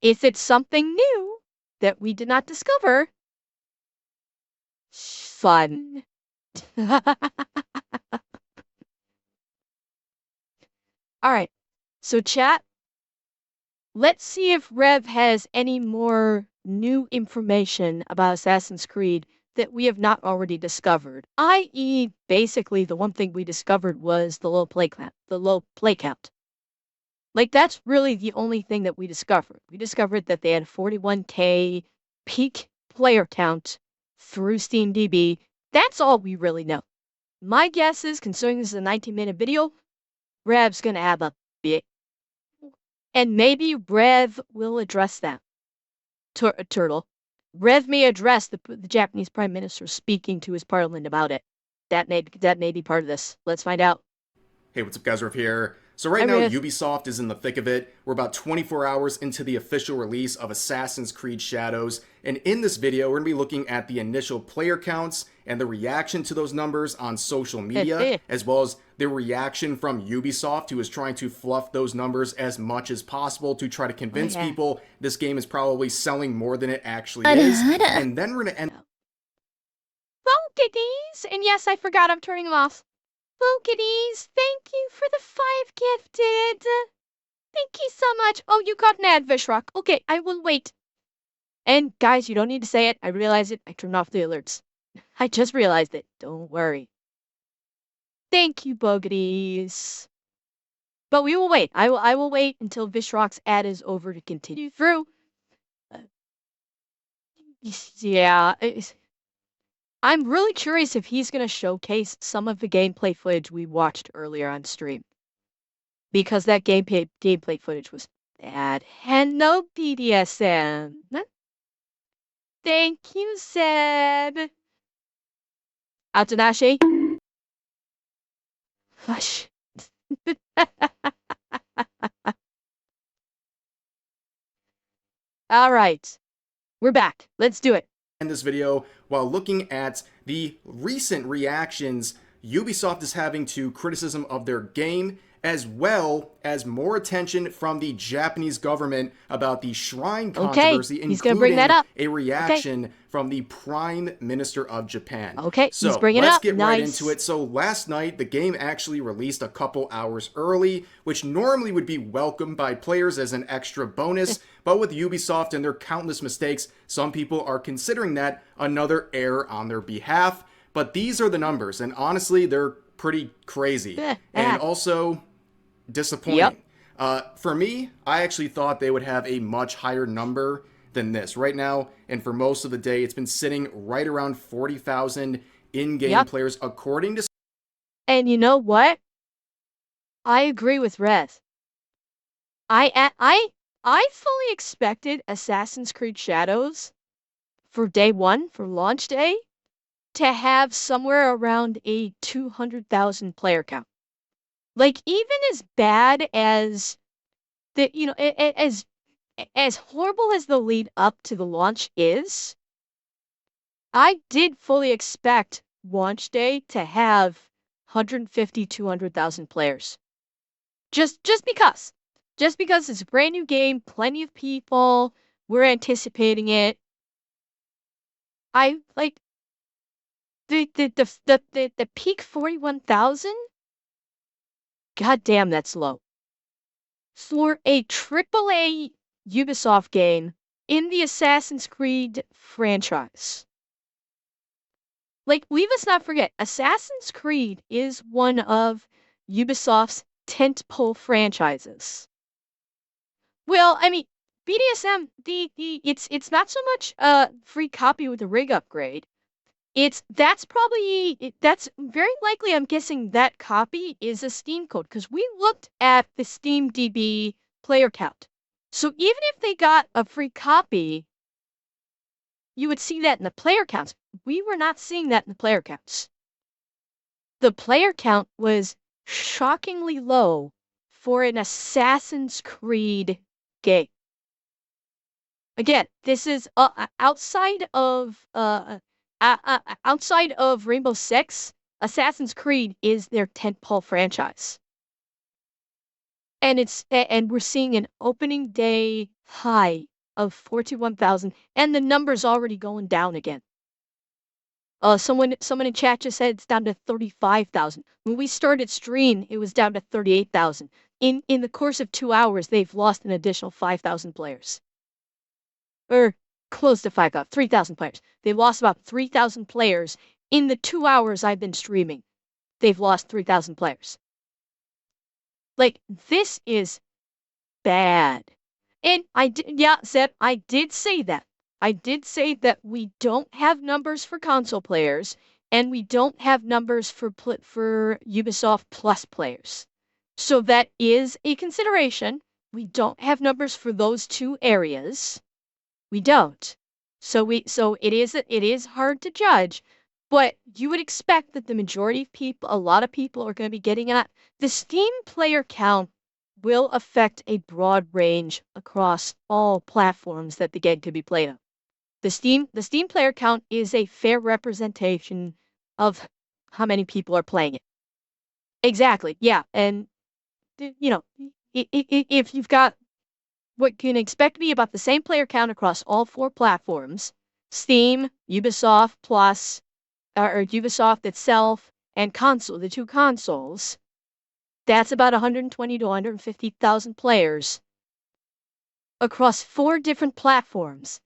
If it's something new that we did not discover, fun. All right. So chat, let's see if Rev has any more new information about Assassin's Creed that we have not already discovered. I.e., basically the one thing we discovered was the low play count. The low play count. Like that's really the only thing that we discovered. We discovered that they had 41K peak player count through SteamDB. That's all we really know. My guess is, considering this is a 19-minute video, Rev's gonna have a bit. And maybe Rev will address that. Turtle. Rev may address the Japanese Prime Minister speaking to his parliament about it. That may be part of this. Let's find out. Hey, what's up, guys? Rev here. So right Hi, now, Rev. Ubisoft is in the thick of it. We're about 24 hours into the official release of Assassin's Creed Shadows, and in this video, we're going to be looking at the initial player counts and the reaction to those numbers on social media, as well as the reaction from Ubisoft, who is trying to fluff those numbers as much as possible to try to convince people this game is probably selling more than it actually is. And then we're going to end... Well, kiddies, and yes, I forgot I'm turning them off. Well, kiddies, thank you for the 5 gifted. Thank you so much. Oh, you got an ad, Vishrock. Okay, I will wait. And guys, you don't need to say it. I realize it. I turned off the alerts. I just realized it. Don't worry. Thank you, Buggities. But we will wait. I will wait until Vishrock's ad is over to continue through. Yeah. I'm really curious if he's going to showcase some of the gameplay footage we watched earlier on stream. Because that gameplay footage was bad. Hello, BDSM. Thank you, Seb. Atanashi. Hush. All right. We're back. Let's do it. In this video, while looking at the recent reactions Ubisoft is having to criticism of their game, as well as more attention from the Japanese government about the shrine controversy, he's gonna bring that up. a reaction from the Prime Minister of Japan. Okay, so he's bringing let's it up. get right into it. So last night, the game actually released a couple hours early, which normally would be welcomed by players as an extra bonus, but with Ubisoft and their countless mistakes, some people are considering that another error on their behalf. But these are the numbers, and honestly, they're pretty crazy. And also disappointing. For me, I actually thought they would have a much higher number than this. Right now, and for most of the day, it's been sitting right around 40,000 in-game players, according to... And you know what? I agree with Rez. I fully expected Assassin's Creed Shadows for day one, for launch day, to have somewhere around a 200,000 player count. Like, even as bad as the, you know, as horrible as the lead up to the launch is, I did fully expect launch day to have 150, 200,000 players. Just because it's a brand new game, plenty of people, we're anticipating it. I like the peak 41,000. God damn, that's low. For a AAA Ubisoft game in the Assassin's Creed franchise. Like, we must not forget, Assassin's Creed is one of Ubisoft's tentpole franchises. Well, I mean, BDSM, it's not so much a free copy with a rig upgrade. That's very likely, I'm guessing that copy is a Steam code, because we looked at the SteamDB player count. So even if they got a free copy, you would see that in the player counts. We were not seeing that in the player counts. The player count was shockingly low for an Assassin's Creed game. Again, this is outside of Rainbow Six, Assassin's Creed is their tentpole franchise. And we're seeing an opening day high of 41,000, and the number's already going down again. Someone in chat just said it's down to 35,000. When we started stream, it was down to 38,000. In the course of 2 hours, they've lost an additional 5,000 players. Or close to 5,000, 3,000 players. They lost about 3,000 players in the 2 hours I've been streaming. They've lost 3,000 players. Like, this is bad. And Zeb, I did say that. I did say that we don't have numbers for console players, and we don't have numbers for Ubisoft Plus players. So that is a consideration. We don't have numbers for those two areas. We don't. So it is hard to judge, but you would expect that the majority of people, a lot of people are going to be getting at the Steam player count will affect a broad range across all platforms that the game could be played on. The Steam player count is a fair representation of how many people are playing it. Exactly. Yeah, and if you've got what can expect to be about the same player count across all 4 platforms, Steam, Ubisoft Plus, or Ubisoft itself, and console, the 2 consoles, that's about 120 to 150,000 players across 4 different platforms.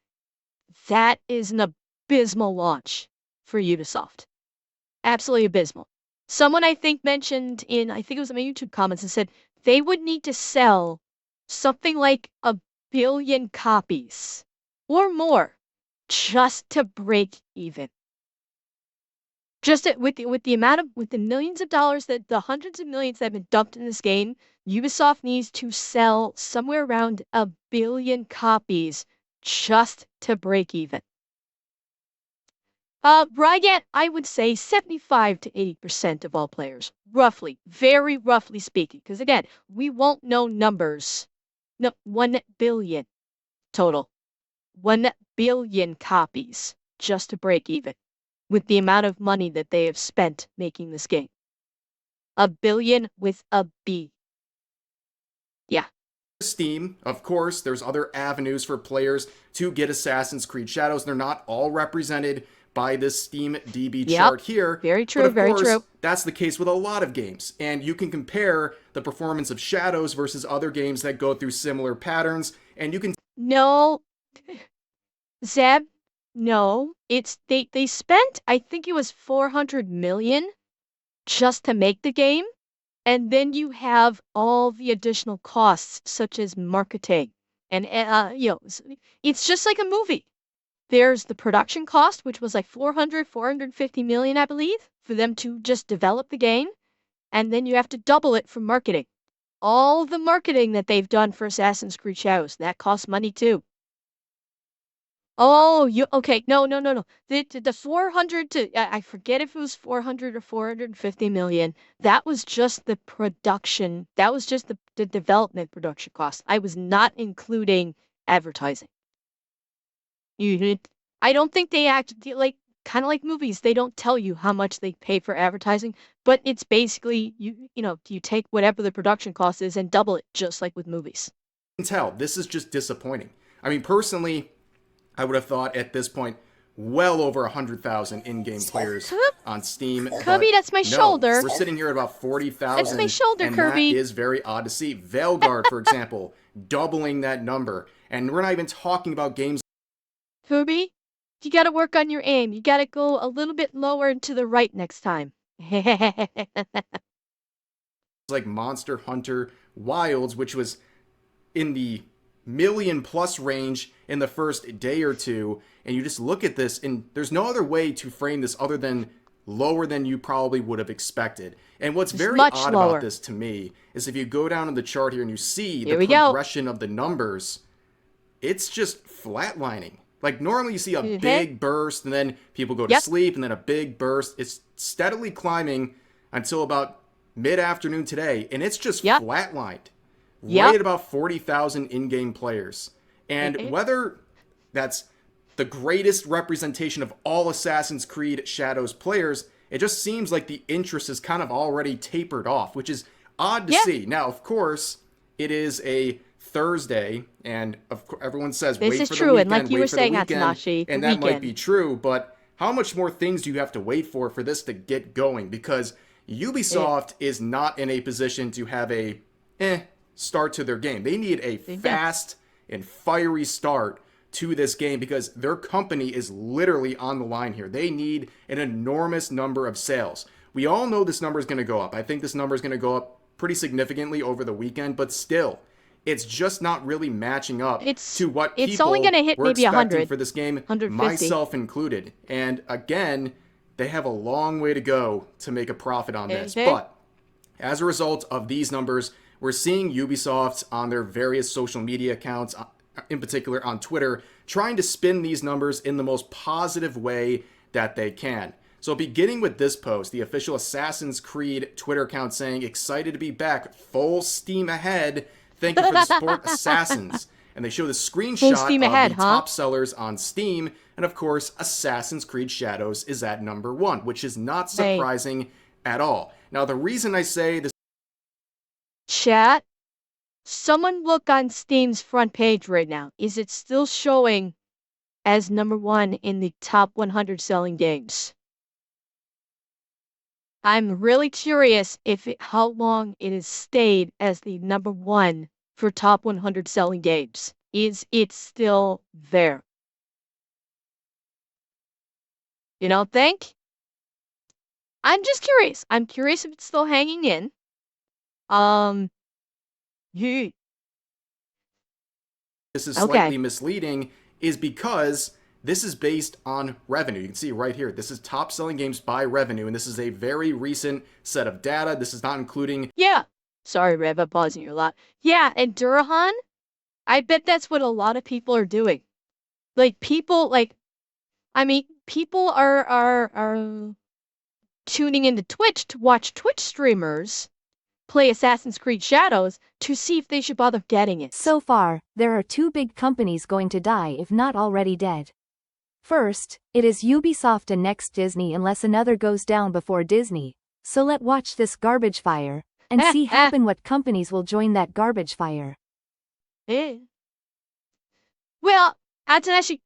That is an abysmal launch for Ubisoft. Absolutely abysmal. Someone I think mentioned I think it was in my YouTube comments, and said they would need to sell something like 1 billion copies or more just to break even. Just with the millions of dollars, that the hundreds of millions that have been dumped in this game, Ubisoft needs to sell somewhere around 1 billion copies just to break even. Brigant, I would say 75 to 80% of all players, roughly, very roughly speaking, because again, we won't know numbers. No, 1 billion total. 1 billion copies just to break even with the amount of money that they have spent making this game. 1 billion with a B. Yeah. Steam, of course, there's other avenues for players to get Assassin's Creed Shadows. They're not all represented by this Steam DB chart here. Very true, but of very course, true. That's the case with a lot of games. And you can compare the performance of Shadows versus other games that go through similar patterns. And you can... No. Zeb, no. They spent, I think it was 400 million just to make the game. And then you have all the additional costs, such as marketing. And, it's just like a movie. There's the production cost, which was like 450 million, I believe, for them to just develop the game. And then you have to double it for marketing. All the marketing that they've done for Assassin's Creed Shadows, that costs money too. Oh, okay. No. The 400 to, I forget if it was 400 or 450 million. That was just the production. That was just the development production cost. I was not including advertising. I don't think they act like, kind of like movies. They don't tell you how much they pay for advertising, but it's basically, you take whatever the production cost is and double it, just like with movies. You can tell this is just disappointing. I mean, personally, I would have thought at this point well over 100,000 in-game players on Steam. Kirby, that's my shoulder. We're sitting here at about 40,000. That's my shoulder, and Kirby. That is very odd to see. Veilguard, for example, doubling that number. And we're not even talking about games. Kirby, you gotta work on your aim. You gotta go a little bit lower and to the right next time. Like Monster Hunter Wilds, which was in the million plus range in the first day or two, and you just look at this and there's no other way to frame this other than lower than you probably would have expected. And what's very odd about this to me is if you go down in the chart here and you see the progression of the numbers, it's just flatlining. Like normally you see a big burst and then people go to sleep and then a big burst. It's steadily climbing until about mid-afternoon today, and it's just flatlined. Right at about 40,000 in-game players. And whether that's the greatest representation of all Assassin's Creed Shadows players, it just seems like the interest is kind of already tapered off, which is odd to see. Now, of course, it is a Thursday, and of course, everyone says This wait is for the true, and weekend, like you were wait for the saying, weekend, Atanashi, the and that might be weekend. true, but how much more things do you have to wait for this to get going? Because Eh, Ubisoft is not in a position to have a start to their game. They need a they don't. fast and fiery start to this game because their company is literally on the line here. They need an enormous number of sales. We all know this number is going to go up. I think this number is going to go up pretty significantly over the weekend, but still, it's just not really matching up It's to what it's only people gonna hit were maybe expecting 100, for this game, 150. myself included. And again, they have a long way to go to make a profit on this. Okay. But as a result of these numbers, we're seeing Ubisoft on their various social media accounts, in particular on Twitter, trying to spin these numbers in the most positive way that they can. So beginning with this post, the official Assassin's Creed Twitter account saying, excited to be back, full steam ahead. Thank you for the support, Assassins. And they show the Full screenshot steam of ahead, the huh? top sellers on Steam. And of course, Assassin's Creed Shadows is at number 1, which is not Hey, surprising at all. Now, the reason I say this chat. Someone look on Steam's front page right now. Is it still showing as #1 in the top 100 selling games? I'm really curious how long it has stayed as the #1 for top 100 selling games. Is it still there? You don't think? I'm just curious. I'm curious if it's still hanging in. Um, you, this is okay. slightly misleading is because this is based on revenue. You can see right here, this is top selling games by revenue, and this is a very recent set of data. This is not including. Yeah. Sorry, Rev, I'm pausing you a lot. Yeah, and Durahan, I bet that's what a lot of people are doing. Like people people are tuning into Twitch to watch Twitch streamers play Assassin's Creed Shadows to see if they should bother getting it. So far, there are two big companies going to die if not already dead. First, it is Ubisoft and next Disney unless another goes down before Disney. So let's watch this garbage fire and see happen what companies will join that garbage fire. Eh. Well, Atanashi,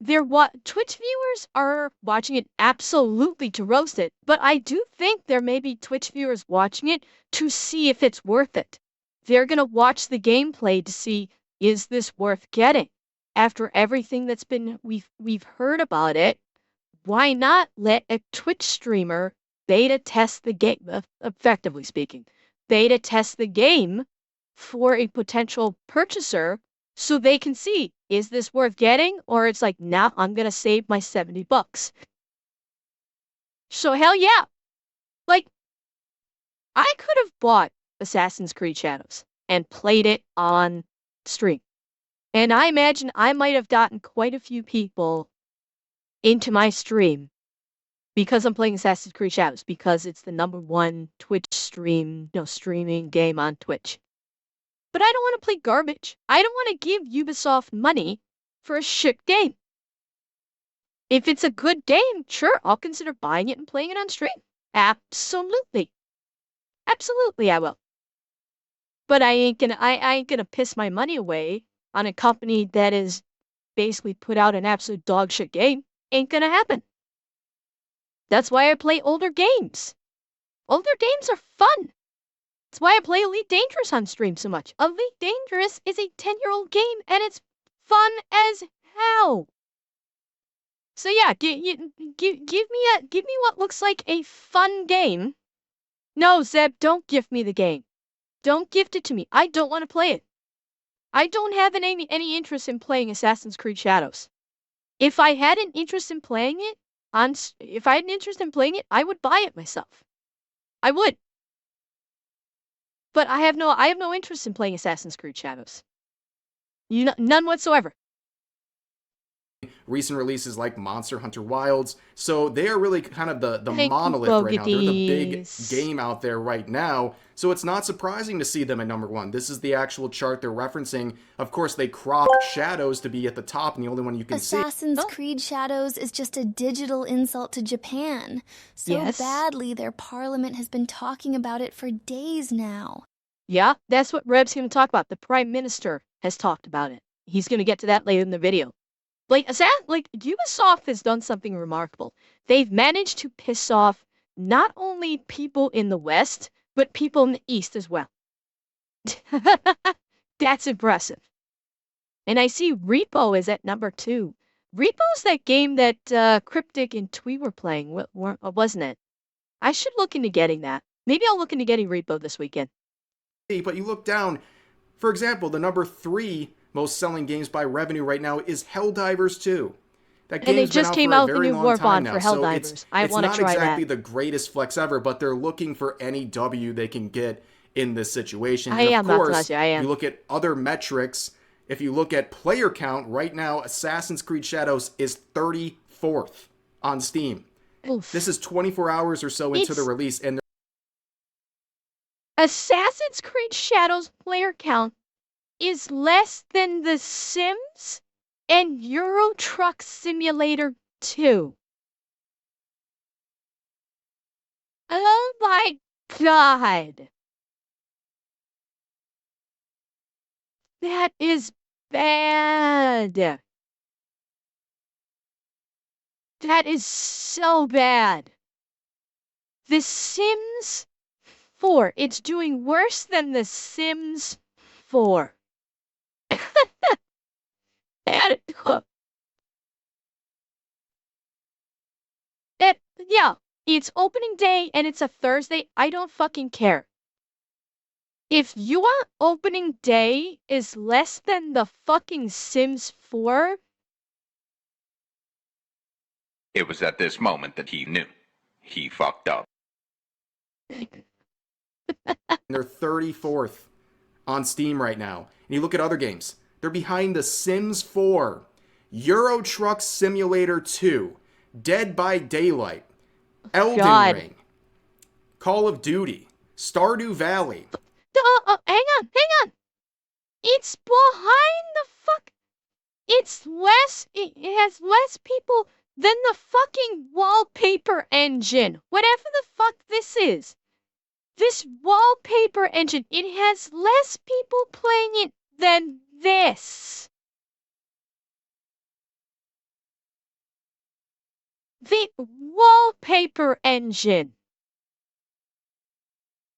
Twitch viewers are watching it absolutely to roast it, but I do think there may be Twitch viewers watching it to see if it's worth it. They're gonna watch the gameplay to see, is this worth getting? After everything that's been we've heard about it, why not let a Twitch streamer beta test the game, effectively speaking, beta test the game for a potential purchaser so they can see, is this worth getting? Or it's like, nah, I'm gonna save my $70. So hell yeah. Like, I could have bought Assassin's Creed Shadows and played it on stream. And I imagine I might have gotten quite a few people into my stream because I'm playing Assassin's Creed Shadows, because it's the #1 Twitch streaming game on Twitch. But I don't want to play garbage. I don't want to give Ubisoft money for a shit game. If it's a good game, sure, I'll consider buying it and playing it on stream. Absolutely. Absolutely I will. But I ain't gonna piss my money away on a company that is basically put out an absolute dog shit game. Ain't gonna happen. That's why I play older games. Older games are fun. That's why I play Elite Dangerous on stream so much. Elite Dangerous is a 10-year-old game and it's fun as hell. So yeah, give me what looks like a fun game. No, Zeb, don't gift me the game. Don't gift it to me. I don't want to play it. I don't have any interest in playing Assassin's Creed Shadows. If I had an interest in playing it, I would buy it myself. I would. But I have no interest in playing Assassin's Creed Shadows. None whatsoever. Recent releases like Monster Hunter Wilds. So they are really kind of the Thank you, monolith right now. They're the big Bogadies. game out there right now. So it's not surprising to see them at #1. This is the actual chart they're referencing. Of course, they cropped Shadows to be at the top, and the only one you can see. Assassin's Creed Shadows is just a digital insult to Japan. So Yes. badly their parliament has been talking about it for days now. Yeah, that's what Reb's going to talk about. The Prime Minister has talked about it. He's going to get to that later in the video. Ubisoft has done something remarkable. They've managed to piss off not only people in the West, but people in the East as well. That's impressive. And I see Repo is at number 2. Repo's that game that Cryptic and Twee were playing, wasn't it? I should look into getting that. Maybe I'll look into getting Repo this weekend. But you look down, for example, the number 3 most selling games by revenue right now is Helldivers 2. That And they game's been just out came for a out with a very new long War time Bond now, for so Helldivers. I it's want to not try exactly that. the greatest flex ever, but they're looking for any W they can get in this situation. I And am, of course, Natasha, I am. you look at other metrics, if you look at player count, right now Assassin's Creed Shadows is 34th on Steam. Oof. This is 24 hours or so into the release, and Assassin's Creed Shadows player count is less than The Sims and Euro Truck Simulator 2. Oh my god. That is bad. That is so bad. The Sims 4. It's doing worse than The Sims 4. Yeah, it's opening day and it's a Thursday. I don't fucking care. If your opening day is less than the fucking Sims 4, It was at this moment that he knew. He fucked up. they're 34th on Steam right now. And you look at other games, they're behind The Sims 4, Euro Truck Simulator 2, Dead by Daylight, Elden Ring, Call of Duty, Stardew Valley. hang on. It's behind the fuck. It has less people than the fucking wallpaper engine. Whatever the fuck this is. This wallpaper engine, it has less people playing it than this. The wallpaper engine.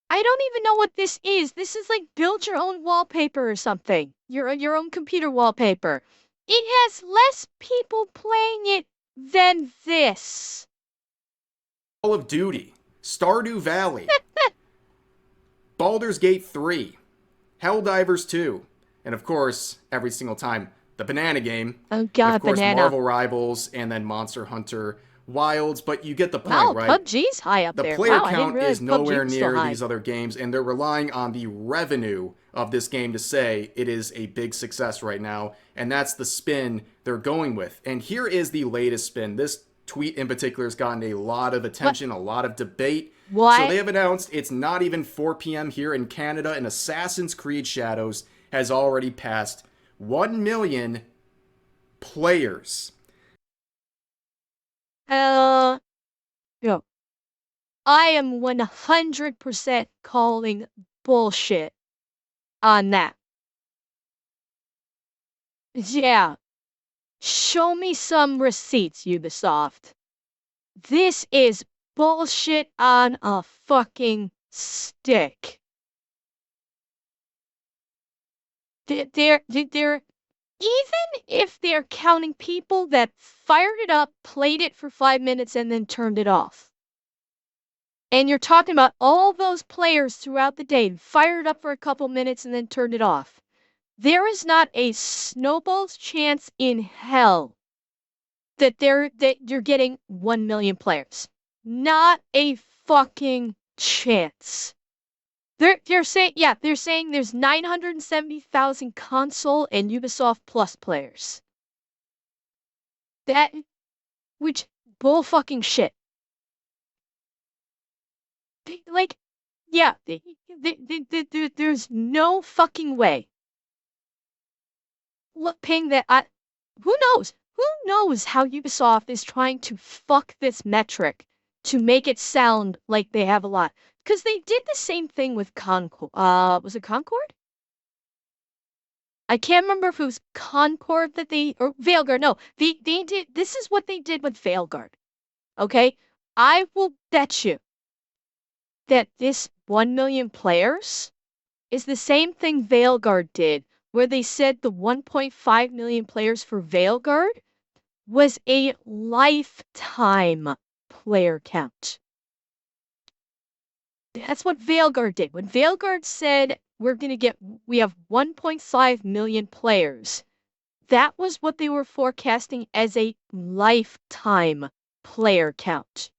I don't even know what this is. This is like build your own wallpaper or something. Your own computer wallpaper. It has less people playing it than this. Call of Duty, Stardew Valley, Baldur's Gate 3, Helldivers 2, and of course, every single time, the Banana Game. Oh god, and of course, Banana. Marvel Rivals, and then Monster Hunter Wilds, but you get the point, Wow, right? PUBG's high up The there. player Wow, I didn't count realize is nowhere PUBG was so near high. these other games, and they're relying on the revenue of this game to say it is a big success right now, and that's the spin they're going with. And here is the latest spin. This tweet in particular has gotten a lot of attention, a lot of debate. What? So they have announced it's not even 4 p.m. here in Canada, and Assassin's Creed Shadows has already passed 1 million players. Yo. I am 100% calling bullshit on that. Yeah. Show me some receipts, Ubisoft. This is bullshit on a fucking stick. They're even if they're counting people that fired it up, played it for 5 minutes, and then turned it off. And you're talking about all those players throughout the day, fired up for a couple minutes and then turned it off. There is not a snowball's chance in hell that you're getting 1 million players. Not a fucking chance. They're saying there's 970,000 console and Ubisoft Plus players. Which bull fucking shit. There's no fucking way. Who knows? Who knows how Ubisoft is trying to fuck this metric to make it sound like they have a lot. because they did the same thing with Concord. Was it Concord? I can't remember if it was Concord that or Veilguard. No, they did. This is what they did with Veilguard. Okay, I will bet you that this 1 million players is the same thing Veilguard did, where they said the 1.5 million players for Veilguard was a lifetime player count. That's what Veilguard did. When Veilguard said we have 1.5 million players, that was what they were forecasting as a lifetime player count.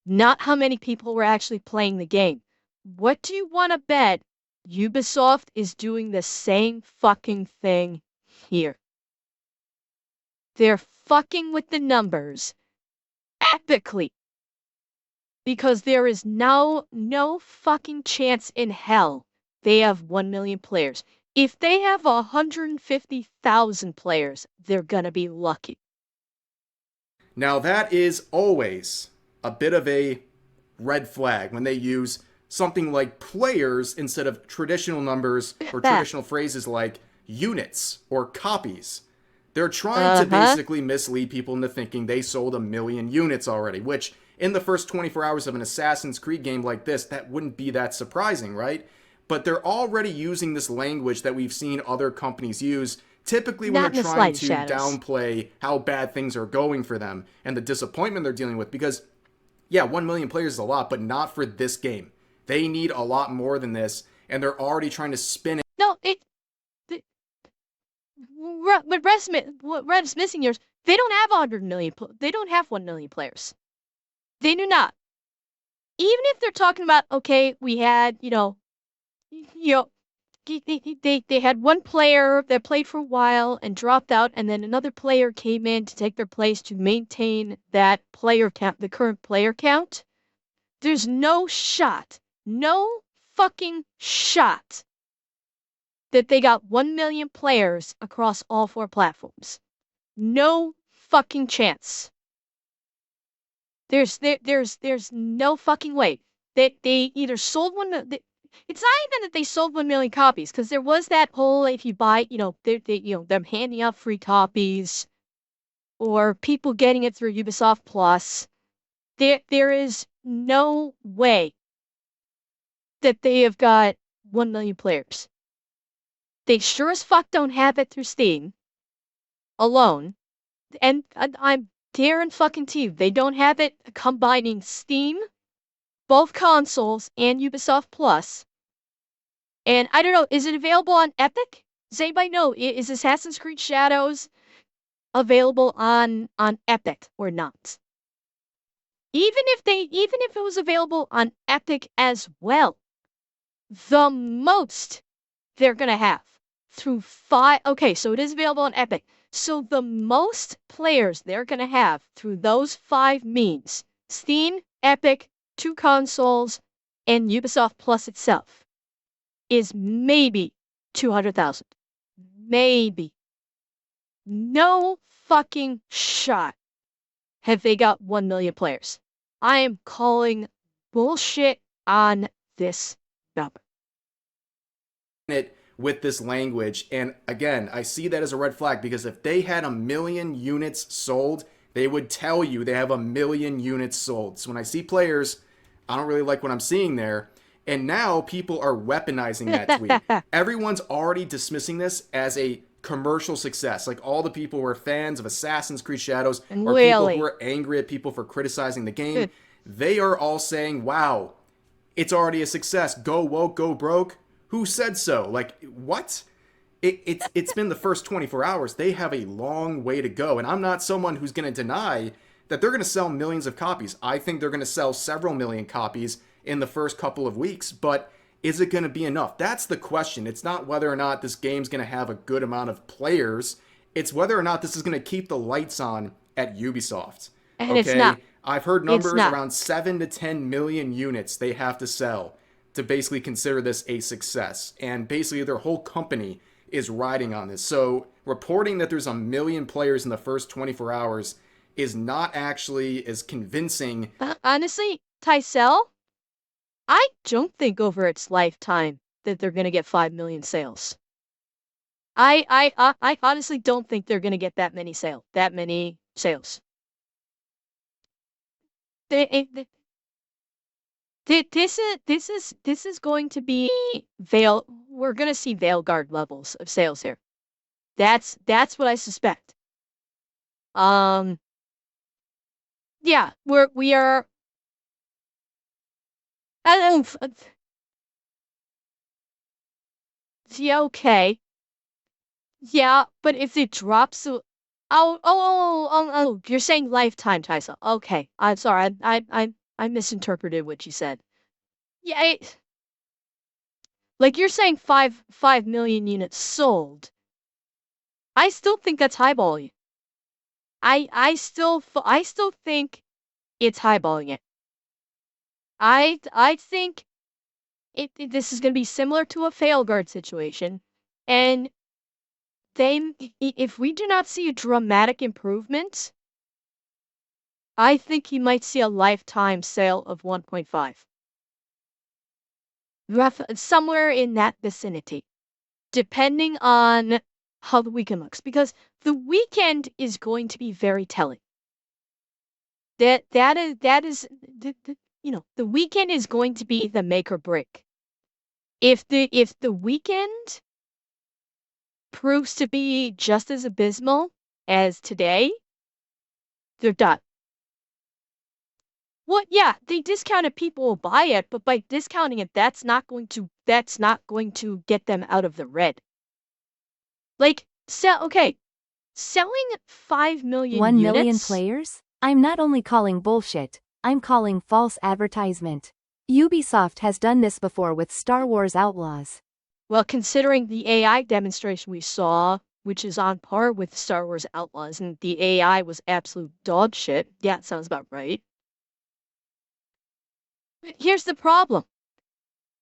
Not how many people were actually playing the game. What do you want to bet? Ubisoft is doing the same fucking thing here. They're fucking with the numbers epically. Because there is no fucking chance in hell they have 1 million players. If they have 150,000 players, they're gonna be lucky. Now that is always a bit of a red flag when they use something like players instead of traditional numbers or traditional phrases like units or copies. They're trying to basically mislead people into thinking they sold 1 million units already, which in the first 24 hours of an Assassin's Creed game like this, that wouldn't be that surprising, right? But they're already using this language that we've seen other companies use, typically when they're trying to downplay how bad things are going for them and the disappointment they're dealing with. Because, yeah, 1 million players is a lot, but not for this game. They need a lot more than this, and they're already trying to spin it. No, what Red's missing here is they don't have 100 million. They don't have 1 million players. They do not. Even if they're talking about, okay, we had, they had one player that played for a while and dropped out, and then another player came in to take their place to maintain that player count, the current player count. There's no fucking shot that they got 1 million players across all 4 platforms. No fucking chance. There's no fucking way that they either sold it's not even that they sold 1 million copies, because there was that whole, if you buy, them handing out free copies or people getting it through Ubisoft Plus. There is no way that they have got 1 million players. They sure as fuck don't have it through Steam alone. And I'm daring fucking to you, they don't have it combining Steam, both consoles, and Ubisoft Plus. And I don't know, is it available on Epic? Does anybody know? Is Assassin's Creed Shadows available on Epic or not? Even if it was available on Epic as well, the most they're gonna have through 5. Okay, so it is available on Epic. So the most players they're gonna have through those 5 means Steam, Epic, 2 consoles, and Ubisoft Plus itself is maybe 200,000. Maybe. No fucking shot have they got 1 million players. I am calling bullshit on this number. It with this language, and again, I see that as a red flag, because if they had 1 million units sold, they would tell you they have 1 million units sold. So when I see players, I don't really like what I'm seeing there. And now people are weaponizing that tweet. Everyone's already dismissing this as a commercial success. Like, all the people who are fans of Assassin's Creed Shadows, or people who are angry at people for criticizing the game, they are all saying, wow, it's already a success. Go woke, go broke. Who said so? Like, what? It's been the first 24 hours. They have a long way to go. And I'm not someone who's going to deny that they're going to sell millions of copies. I think they're going to sell several million copies in the first couple of weeks. But is it going to be enough? That's the question. It's not whether or not this game's going to have a good amount of players. It's whether or not this is going to keep the lights on at Ubisoft. And it's not. I've heard numbers around 7 to 10 million units they have to sell to basically consider this a success. And basically their whole company is riding on this. So reporting that there's 1 million players in the first 24 hours is not actually as convincing. Honestly, Tysell, I don't think over its lifetime that they're gonna get 5 million sales. I honestly don't think they're gonna get that many sales. They, this is going to be Veil. We're gonna see Veilguard levels of sales here. That's what I suspect. Yeah, we are. Yeah, okay. Yeah, but if it drops, you're saying lifetime, Tysa. Okay, I'm sorry. I misinterpreted what you said. Yeah, like you're saying 5 million units sold. I still think that's highballing. I still think it's highballing it. I think this is going to be similar to a Failguard situation, and then if we do not see a dramatic improvement, I think you might see a lifetime sale of 1.5. Somewhere in that vicinity, depending on how the weekend looks, because the weekend is going to be very telling. That is the weekend is going to be the make or break. If the weekend proves to be just as abysmal as today, they're done. Well, yeah, they discounted, people will buy it, but by discounting it, that's not going to get them out of the red. Like, selling 5 million 1 million units. players? I'm not only calling bullshit, I'm calling false advertisement. Ubisoft has done this before with Star Wars Outlaws. Well, considering the AI demonstration we saw, which is on par with Star Wars Outlaws, and the AI was absolute dog shit. Yeah, it sounds about right. But here's the problem.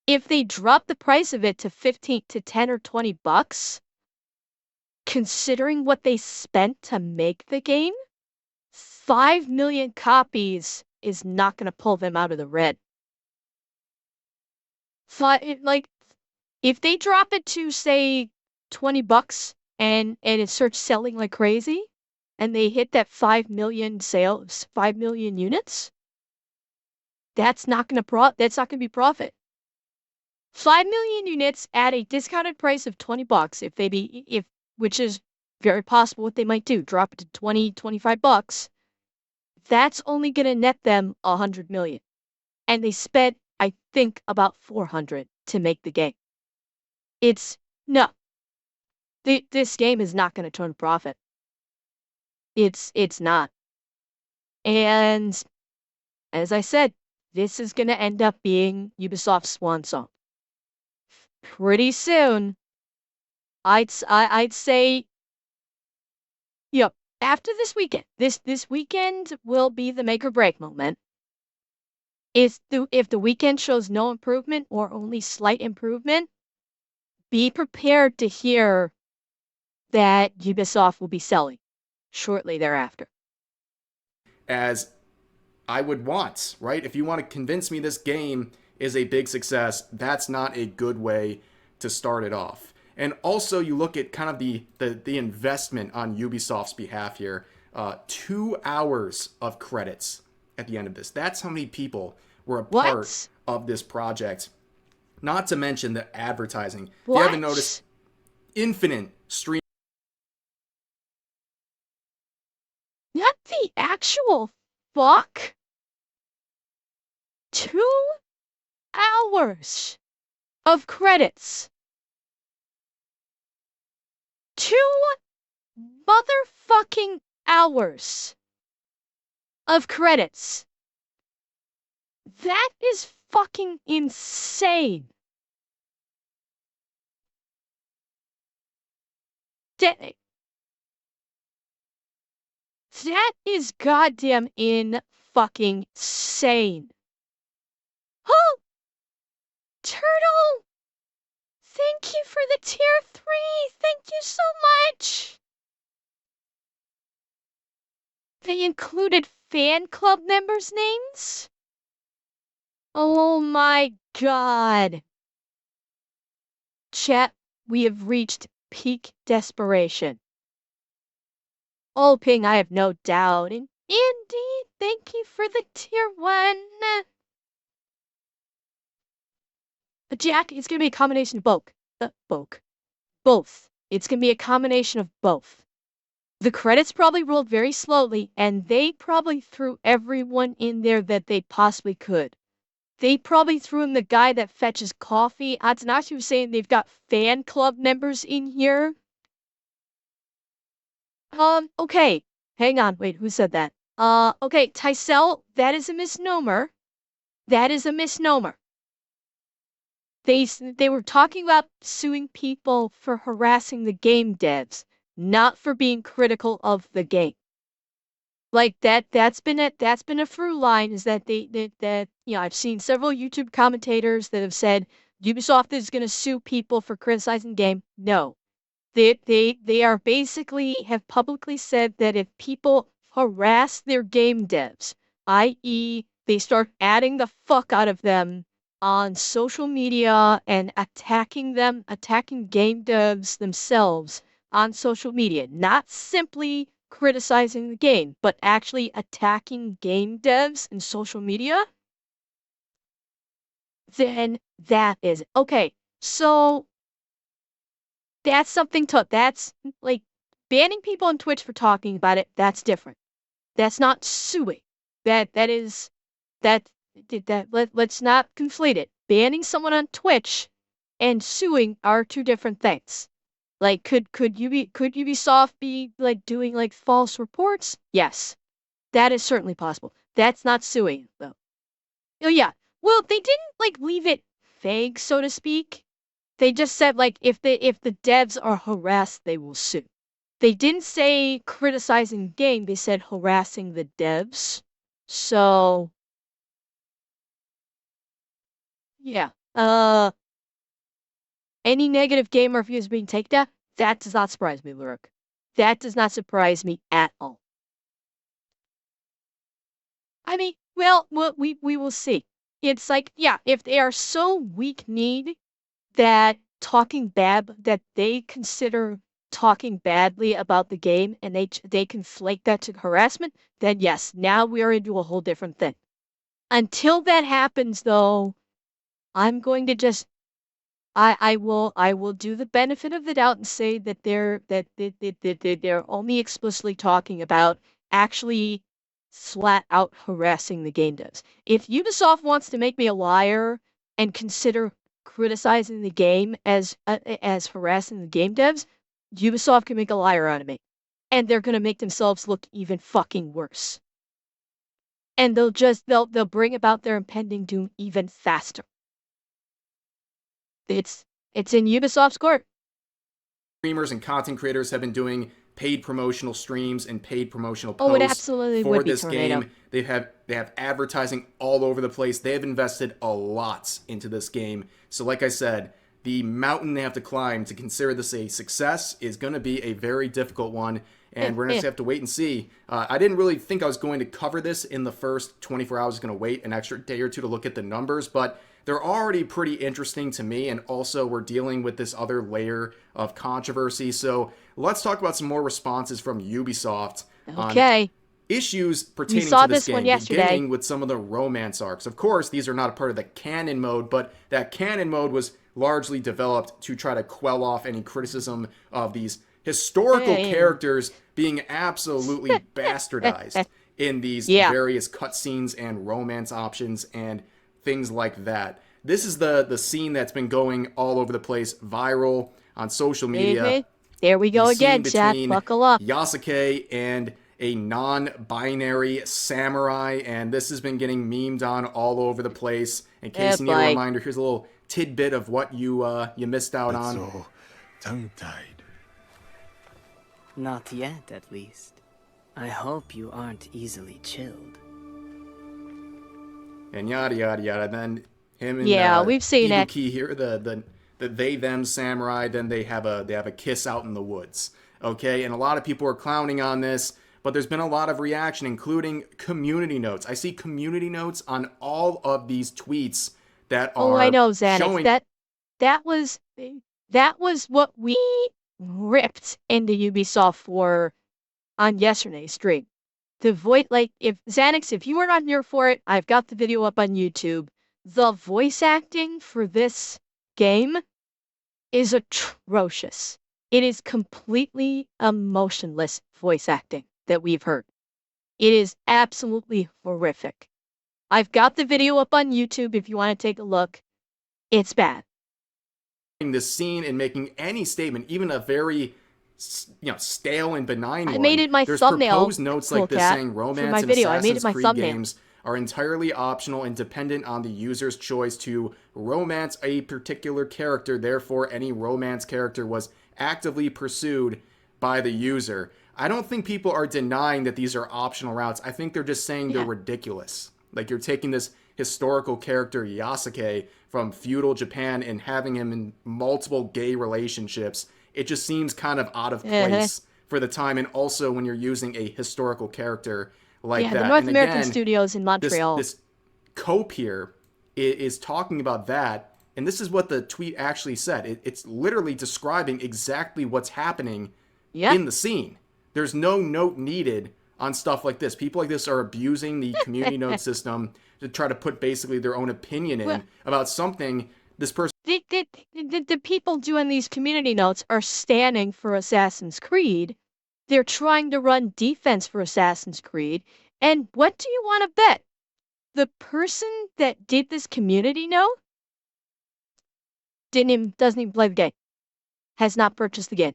If they drop the price of it to 15 to 10 or 20 bucks, considering what they spent to make the game, 5 million copies is not going to pull them out of the red. Like, if they drop it to, say, 20 bucks and it starts selling like crazy, and they hit that 5 million sales, 5 million units, that's not going to be profit. 5 million units at a discounted price of 20 bucks, which is very possible what they might do, drop it to 20, 25 bucks, that's only going to net them 100 million. And they spent, I think, about 400 to make the game. No. This game is not going to turn a profit. It's not. And as I said, this is going to end up being Ubisoft's swan song. Pretty soon, I'd say, yep, after this weekend, this weekend will be the make or break moment. If the weekend shows no improvement or only slight improvement, be prepared to hear that Ubisoft will be selling shortly thereafter. As I would want, right? If you want to convince me this game is a big success, that's not a good way to start it off. And also, you look at kind of the investment on Ubisoft's behalf here. 2 hours of credits at the end of this. That's how many people were a part of this project. Not to mention the advertising. If you haven't noticed, infinite stream. Not the actual fuck. 2 hours of credits. 2 motherfucking hours of credits. That is fucking insane. That is goddamn fucking insane. Oh, Turtle! Thank you for the tier 3. Thank you so much. They included fan club members' names? Oh my god. Chat, we have reached peak desperation. Oh, Ping, I have no doubt. And indeed, thank you for the tier 1. But Jack, it's gonna be a combination of both. Both. It's gonna be a combination of both. The credits probably rolled very slowly, and they probably threw everyone in there that they possibly could. They probably threw in the guy that fetches coffee. Atsunashi was saying they've got fan club members in here. Okay. Hang on. Wait, who said that? Okay, Tysel, that is a misnomer. That is a misnomer. They were talking about suing people for harassing the game devs, not for being critical of the game. Like that's been a through line is that I've seen several YouTube commentators that have said Ubisoft is going to sue people for criticizing the game. No. They are basically have publicly said that if people harass their game devs, i.e. they start adding the fuck out of them on social media and attacking game devs themselves on social media, not simply criticizing the game, but actually attacking game devs in social media, then that is okay. So that's that's like banning people on Twitch for talking about it. That's different. That's not suing. That is that let's not conflate it. Banning someone on Twitch and suing are two different things. Like could Ubisoft be like doing like false reports? Yes. That is certainly possible. That's not suing though. Oh yeah. Well, they didn't like leave it vague, so to speak. They just said like if the devs are harassed, they will sue. They didn't say criticizing the game, they said harassing the devs. So yeah. Any negative game reviews being taken down, that does not surprise me, Lyric. That does not surprise me at all. I mean, well, we will see. It's like, yeah, if they are so weak-kneed that that they consider talking badly about the game and they conflate that to harassment, then yes, now we are into a whole different thing. Until that happens, though, I'm going to just I will do the benefit of the doubt and say that they're only explicitly talking about actually flat out harassing the game devs. If Ubisoft wants to make me a liar and consider criticizing the game as harassing the game devs, Ubisoft can make a liar out of me. And they're going to make themselves look even fucking worse. And they'll bring about their impending doom even faster. It's in Ubisoft's court. Streamers and content creators have been doing paid promotional streams and paid promotional Oh, it posts absolutely for would be this Tornado. game. They have advertising all over the place. They have invested a lot into this game. So like I said, the mountain they have to climb to consider this a success is going to be a very difficult one, and we're going to have to wait and see. I didn't really think I was going to cover this in the first 24 hours. I was going to wait an extra day or two to look at the numbers, but they're already pretty interesting to me, and also we're dealing with this other layer of controversy. So let's talk about some more responses from Ubisoft on issues pertaining to this game, beginning with some of the romance arcs. Of course, these are not a part of the canon mode, but that canon mode was largely developed to try to quell off any criticism of these historical characters being absolutely bastardized in these various cutscenes and romance options and things like that. This is the scene that's been going all over the place, viral on social media. There we go again, chat. Buckle up. Yasuke and a non-binary samurai, and this has been getting memed on all over the place. In case you need a reminder, here's a little tidbit of what you missed out on. So tongue-tied. Not yet, at least. I hope you aren't easily chilled. And yada yada yada. Then him and we've seen Ibuki it here, the they them samurai. Then they have a kiss out in the woods. Okay, and a lot of people are clowning on this, but there's been a lot of reaction, including community notes. I see community notes on all of these tweets that Oh, I are know, Xanax. showing That was what we ripped into Ubisoft for on yesterday's stream. The voice, like, if Xanax, if you were not here for it, I've got the video up on YouTube. The voice acting for this game is atrocious. It is completely emotionless voice acting that we've heard. It is absolutely horrific. I've got the video up on YouTube if you want to take a look. It's bad. this scene and making any statement, even a very stale and benign I one. made it my There's thumbnail, proposed notes Cool like this Cat, saying for romance my and video. I made it Assassin's my Creed thumbnail. games are entirely optional and dependent on the user's choice to romance a particular character. Therefore, any romance character was actively pursued by the user. I don't think people are denying that these are optional routes. I think they're just saying they're ridiculous. Like, you're taking this historical character Yasuke from feudal Japan and having him in multiple gay relationships. It just seems kind of out of place for the time, and also when you're using a historical character like that. Yeah, the North and American again, studios in Montreal. This cope here is talking about that, and this is what the tweet actually said. It's literally describing exactly what's happening in the scene. There's no note needed on stuff like this. People like this are abusing the community note system to try to put basically their own opinion in about something this person. The people doing these community notes are standing for Assassin's Creed. They're trying to run defense for Assassin's Creed. And what do you want to bet? The person that did this community note doesn't even play the game. Has not purchased the game.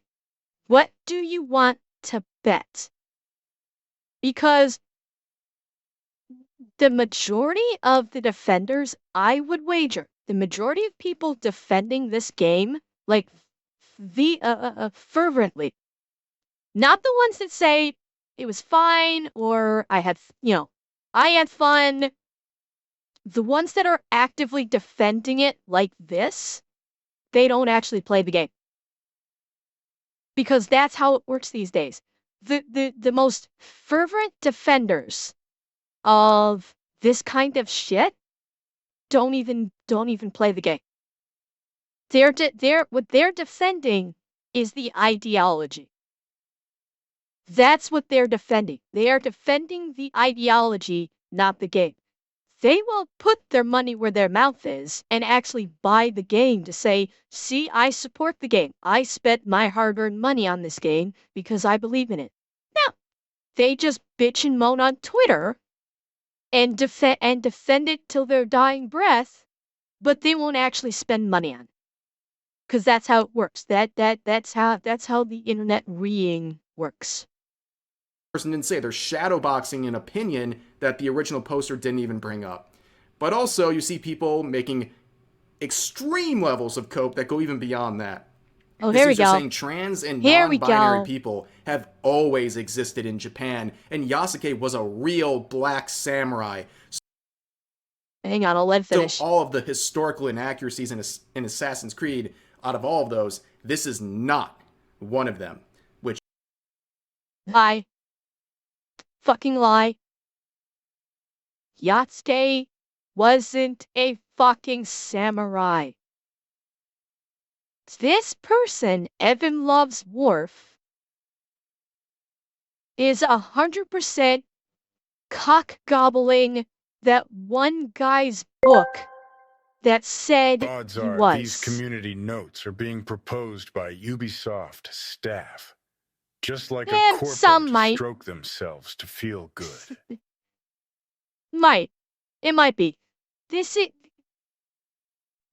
What do you want to bet? Because the majority of the defenders, I would wager, the majority of people defending this game, like, fervently, not the ones that say it was fine or I had fun. The ones that are actively defending it like this, they don't actually play the game. Because that's how it works these days. The most fervent defenders of this kind of shit don't even play the game. What they're defending is the ideology. That's what they're defending. They are defending the ideology, not the game. They will put their money where their mouth is and actually buy the game to say, see, I support the game. I spent my hard-earned money on this game because I believe in it. Now, they just bitch and moan on Twitter and defend it till their dying breath, but they won't actually spend money on it. Because that's how it works. That's how the internet reading works. Person didn't say. They're shadowboxing an opinion that the original poster didn't even bring up. But also, you see people making extreme levels of cope that go even beyond that. Oh, here we go. Saying trans and non-binary people have always existed in Japan, and Yasuke was a real black samurai. Hang on, I'll let it finish. So all of the historical inaccuracies in Assassin's Creed, out of all of those, this is not one of them. Which lie. Fucking lie. Yasuke wasn't a fucking samurai. This person, Evan Loves Worf, is 100% cock-gobbling that one guy's book that said Odds he are was. these community notes are being proposed by Ubisoft staff. Just like a corporate some to might. stroke themselves to feel good. It might be.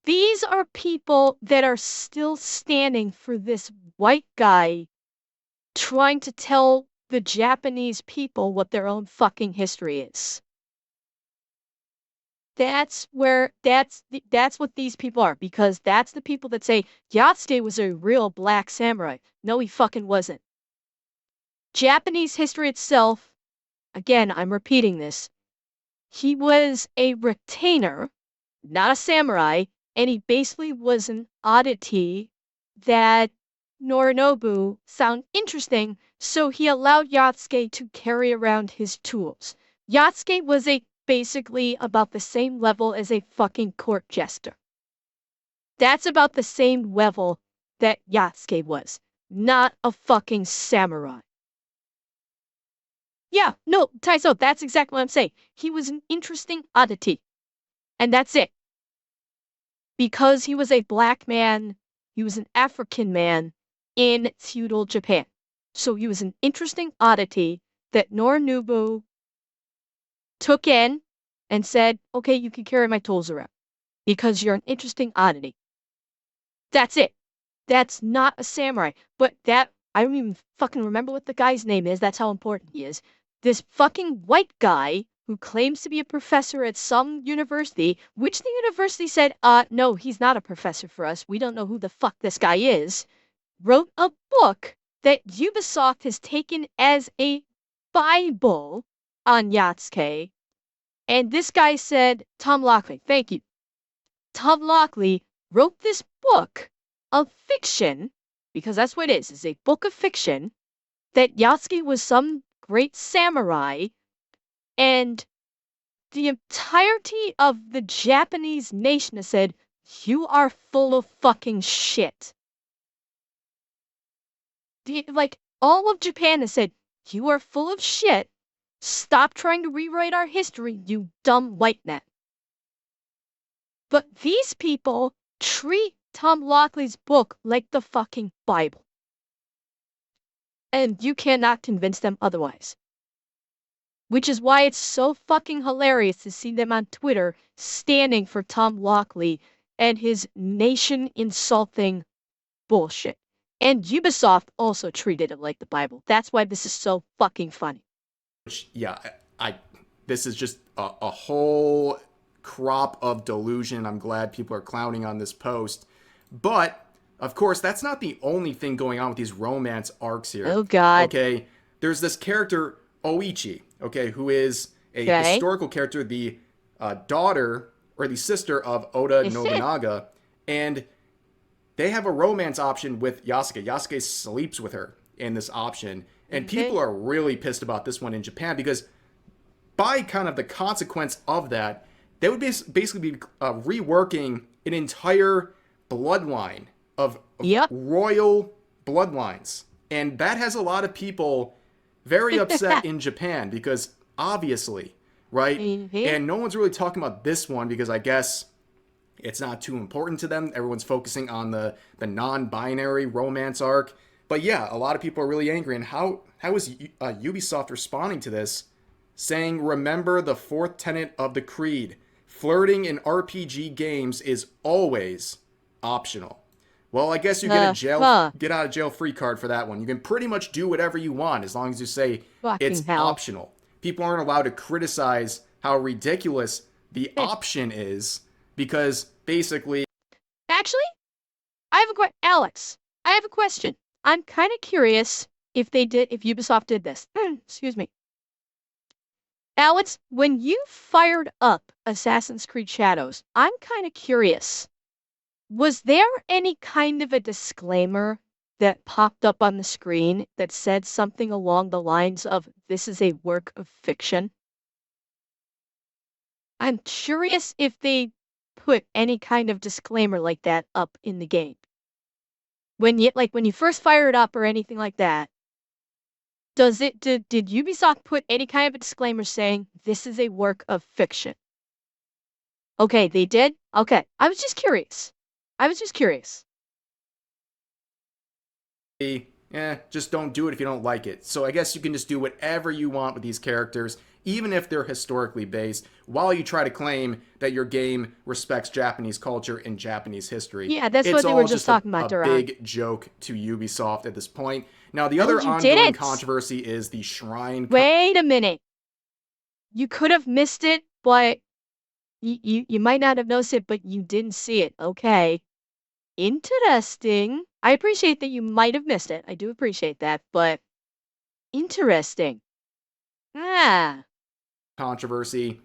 These are people that are still standing for this white guy trying to tell the Japanese people what their own fucking history is. That's what these people are, because that's the people that say Yasuke was a real black samurai. No, he fucking wasn't. Japanese history itself, again, I'm repeating this, he was a retainer, not a samurai, and he basically was an oddity that Norinobu found interesting, So he allowed Yatsuke to carry around his tools. Yatsuke was basically about the same level as a fucking court jester. That's about the same level that Yatsuke was, not a fucking samurai. Yeah, no, Taiso, that's exactly what I'm saying. He was an interesting oddity. And that's it. Because he was a black man, he was an African man in feudal Japan. So he was an interesting oddity that Norinubu took in and said, okay, you can carry my tools around because you're an interesting oddity. That's it. That's not a samurai. But I don't even fucking remember what the guy's name is. That's how important he is. This fucking white guy who claims to be a professor at some university, which the university said, no, he's not a professor for us. We don't know who the fuck this guy is, wrote a book that Ubisoft has taken as a Bible on Yatsuke. And this guy said, Tom Lockley, thank you. Tom Lockley wrote this book of fiction, because that's what it is a book of fiction, that Yatsuke was some great samurai, and the entirety of the Japanese nation has said, you are full of fucking shit. All of Japan has said, you are full of shit. Stop trying to rewrite our history, you dumb white man. But these people treat Tom Lockley's book like the fucking Bible. And you cannot convince them otherwise. Which is why it's so fucking hilarious to see them on Twitter standing for Tom Lockley and his nation-insulting bullshit. And Ubisoft also treated it like the Bible. That's why this is so fucking funny. Yeah, this is just a whole crop of delusion. I'm glad people are clowning on this post. But, of course, that's not the only thing going on with these romance arcs here. Oh, God. Okay, there's this character, Oichi, okay, who is a historical character, the daughter or the sister of Oda Nobunaga, and they have a romance option with Yasuke. Yasuke sleeps with her in this option, and people are really pissed about this one in Japan because by kind of the consequence of that, they would basically be reworking an entire bloodline of royal bloodlines. And that has a lot of people very upset in Japan because obviously, right? And no one's really talking about this one because I guess it's not too important to them. Everyone's focusing on the non-binary romance arc. But yeah, a lot of people are really angry. And how is Ubisoft responding to this? Saying, remember the fourth tenet of the creed. Flirting in RPG games is always optional. Well, I guess you get get out of jail free card for that one. You can pretty much do whatever you want as long as you say it's optional. People aren't allowed to criticize how ridiculous the option is because basically... Actually, Alex, I have a question. I'm kind of curious if Ubisoft did this. Excuse me. Alex, when you fired up Assassin's Creed Shadows, I'm kind of curious. Was there any kind of a disclaimer that popped up on the screen that said something along the lines of, this is a work of fiction? I'm curious if they put any kind of disclaimer like that up in the game. When you first fire it up or anything like that, did Ubisoft put any kind of a disclaimer saying this is a work of fiction? Okay, they did? Okay. I was just curious. Just don't do it if you don't like it. So I guess you can just do whatever you want with these characters, even if they're historically based, while you try to claim that your game respects Japanese culture and Japanese history. Yeah, that's what they were just talking about, Duran. It's a big joke to Ubisoft at this point. Now, the other ongoing controversy is the Shrine... Wait a minute. You could have missed it, but you might not have noticed it, but you didn't see it. Okay. Interesting. I appreciate that you might have missed it. I do appreciate that, but interesting. Controversy.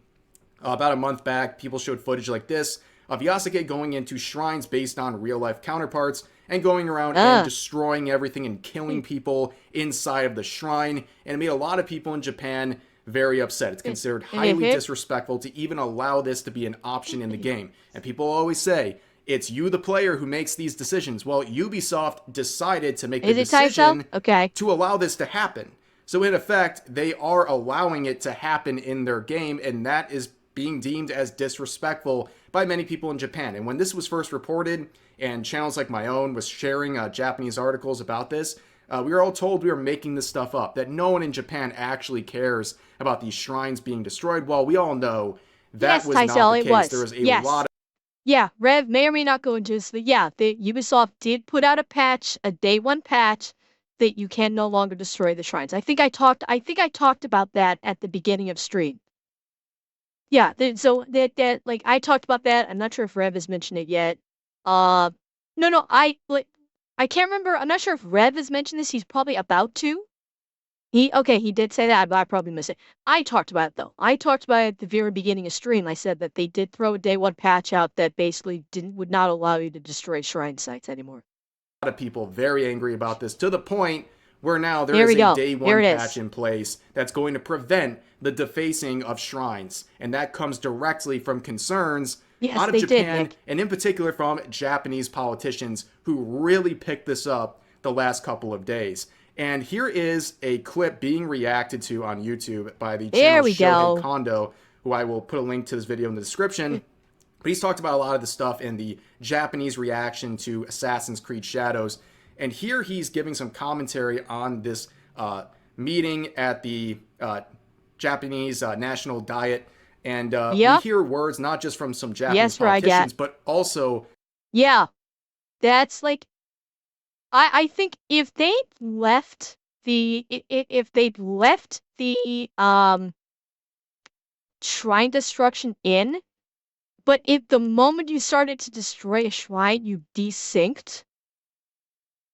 About a month back, people showed footage like this of Yasuke going into shrines based on real-life counterparts and going around and destroying everything and killing people inside of the shrine. And it made a lot of people in Japan very upset. It's considered highly disrespectful to even allow this to be an option in the game. And people always say, it's you, the player, who makes these decisions. Well, Ubisoft decided to make the decision to allow this to happen. So in effect, they are allowing it to happen in their game, and that is being deemed as disrespectful by many people in Japan. And when this was first reported, and channels like my own was sharing Japanese articles about this, we were all told we were making this stuff up, that no one in Japan actually cares about these shrines being destroyed. Well, we all know that was not the case. There was a lot of... Yeah, Rev may or may not go into this, but yeah, Ubisoft did put out a patch, a day one patch, that you can no longer destroy the shrines. I think I talked about that at the beginning of stream. Yeah, so that like I talked about that. I'm not sure if Rev has mentioned it yet. No, I can't remember. I'm not sure if Rev has mentioned this. He's probably about to. He did say that, but I probably missed it. I talked about it though. I talked about it at the very beginning of stream. I said that they did throw a day one patch out that basically would not allow you to destroy shrine sites anymore. A lot of people very angry about this, to the point where now there is a day one patch in place that's going to prevent the defacing of shrines. And that comes directly from concerns out of Japan, and in particular from Japanese politicians who really picked this up the last couple of days. And here is a clip being reacted to on YouTube by the channel Shohei Kondo, who I will put a link to this video in the description. But he's talked about a lot of the stuff in the Japanese reaction to Assassin's Creed Shadows. And here he's giving some commentary on this meeting at the Japanese National Diet. And we hear words not just from some Japanese politicians, but also... Yeah, that's like... I think if they left the shrine destruction in, but if the moment you started to destroy a shrine, you desynced,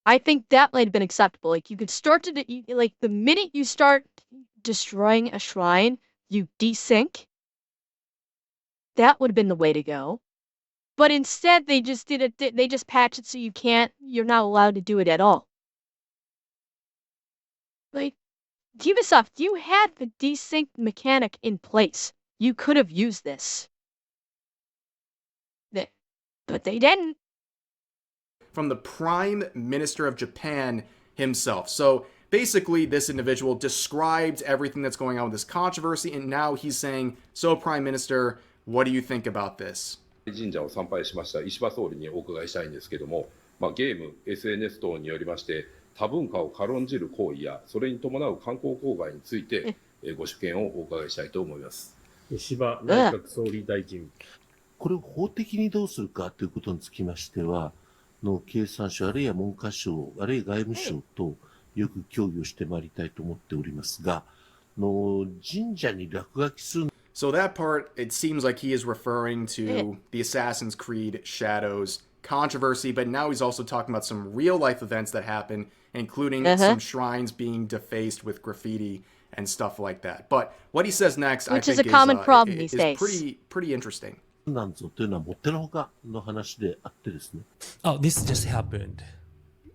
I think that might have been acceptable. Like you could start to like the minute you start destroying a shrine, you desync. That would have been the way to go. But instead, they just did it. They just patched it so you're not allowed to do it at all. Like, Ubisoft, you had the desync mechanic in place. You could have used this. But they didn't. From the Prime Minister of Japan himself. So basically, this individual described everything that's going on with this controversy, and now he's saying, so Prime Minister, what do you think about this? 神社を参拝しました石破総理にお伺いしたいんですけども、ゲーム、SNS 等によりまして多文化を軽んじる行為やそれに伴う観光公害についてご所見をお伺いしたいと思います。石破内閣総理大臣。これを法的にどうするかということにつきましては、経産省あるいは文科省あるいは外務省とよく協議をしてまいりたいと思っておりますが、神社に落書きする。So that part, it seems like he is referring to the Assassin's Creed Shadows controversy, but now he's also talking about some real-life events that happen, including some shrines being defaced with graffiti and stuff like that. But what he says next, I think, is a common problem these days. Pretty interesting. Oh, this just happened.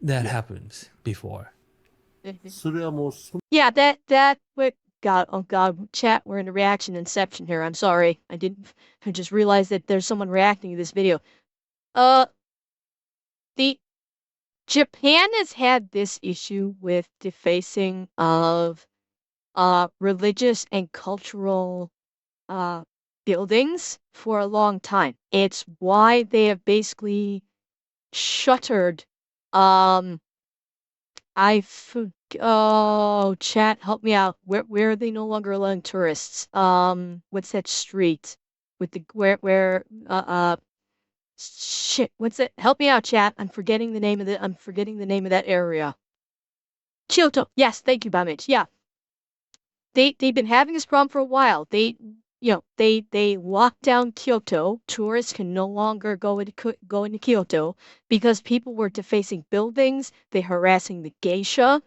That happened before. Yeah, that oh God, chat, we're in a reaction inception here. I'm sorry. I just realized that there's someone reacting to this video. Japan has had this issue with defacing of religious and cultural buildings for a long time. It's why they have basically shuttered oh, chat, help me out. Where are they no longer allowing tourists? What's that street with the shit, what's it? Help me out, chat. I'm forgetting the name of that area. Kyoto. Yes, thank you, Bamich. Yeah. They've been having this problem for a while. They locked down Kyoto. Tourists can no longer go into Kyoto because people were defacing buildings. They're harassing the geisha.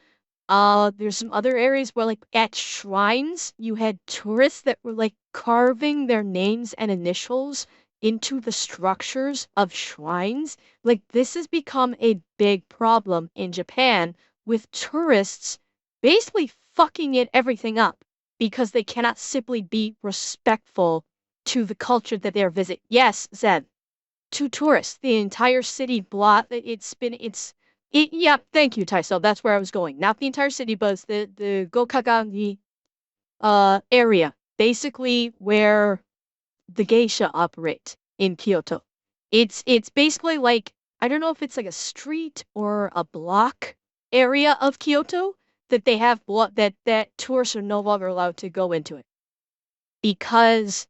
There's some other areas where, like, at shrines, you had tourists that were, like, carving their names and initials into the structures of shrines. Like, this has become a big problem in Japan with tourists basically fucking everything up because they cannot simply be respectful to the culture that they're visiting. Yes, Zeb, to tourists, the entire city block. Yeah, thank you, Taiso. That's where I was going. Not the entire city, but it's the Gokagani area, basically where the geisha operate in Kyoto. It's basically like, I don't know if it's like a street or a block area of Kyoto that they have that tourists are no longer allowed to go into it because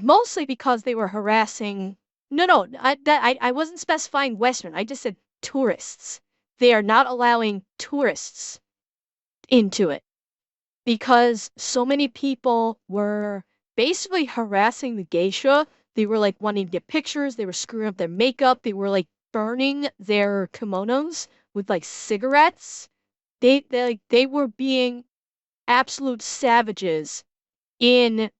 mostly because they were harassing. No, I wasn't specifying Western. I just said tourists. They are not allowing tourists into it because so many people were basically harassing the geisha. They were like wanting to get pictures. They were screwing up their makeup. They were like burning their kimonos with like cigarettes. They were being absolute savages in